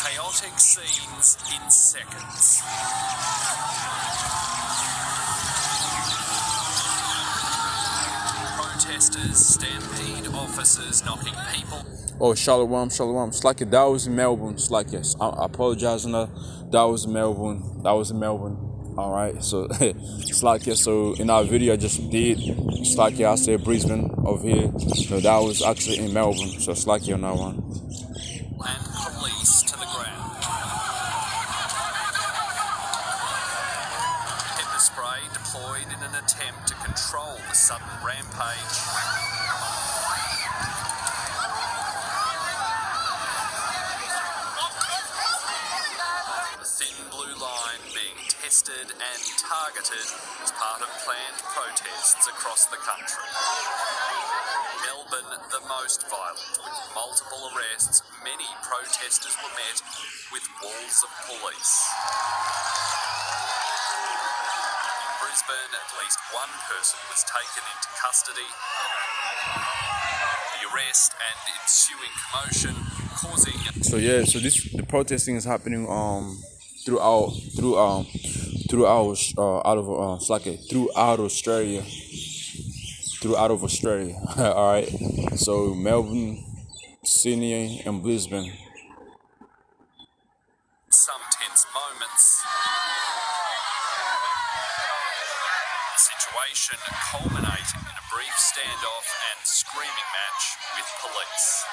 Chaotic scenes in seconds. Protesters stampede officers, knocking people. Oh, shalom. It's like that was in Melbourne. It's like, yes, I apologize on that. That was in Melbourne. All right, so it's like, yeah, so in our video I just did, it's like, yeah, I said Brisbane over here. No, that was actually in Melbourne. So it's like, yeah, on that one. And police to the ground. Pepper spray deployed in an attempt to control the sudden rampage. The thin blue line being tested and targeted as part of planned protests across the country. Melbourne, the most violent, with multiple arrests. Many protesters were met with walls of police. In Brisbane, at least one person was taken into custody. The arrest and ensuing commotion causing... So yeah, so the protesting is happening throughout Australia. All right, so Melbourne, Sydney, and Brisbane. Some tense moments. The situation culminating in a brief standoff and screaming match with police.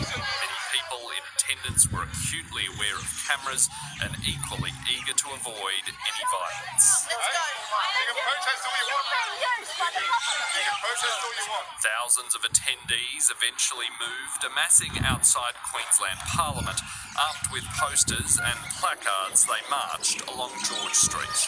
Many people in attendance were acutely aware of cameras and equally eager to avoid any violence. Thousands of attendees eventually moved, amassing outside Queensland Parliament. Armed with posters and placards, they marched along George Street.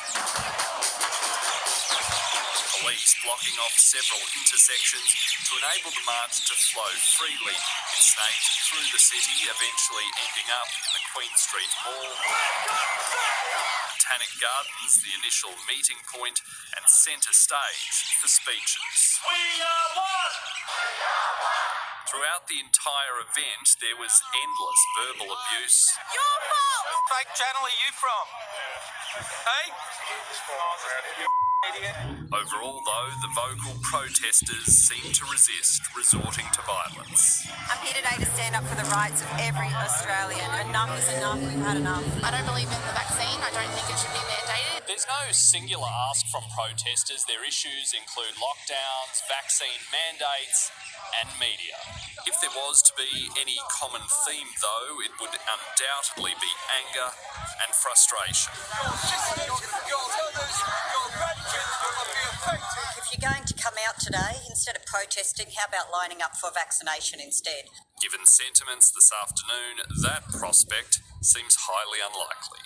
Police blocking off several intersections to enable the march to flow freely. It snaked through the city, eventually ending up in the Queen Street Mall. Botanic Gardens, the initial meeting point and centre stage for speeches. We are one! Throughout the entire event, there was endless verbal abuse. Your fault! What fake channel are you from? Hey? Overall, though, the vocal protesters seemed to resist resorting to violence. I'm here today to stand up for the rights of every Australian. Enough is enough. We've had enough. I don't believe in the vaccine. I don't think it should be mandated. There's no singular ask from protesters. Their issues include lockdowns, vaccine mandates, and media. If there was to be any common theme, though, it would undoubtedly be anger and frustration. If you're going to come out today, instead of protesting, how about lining up for vaccination instead? Given sentiments this afternoon, that prospect seems highly unlikely.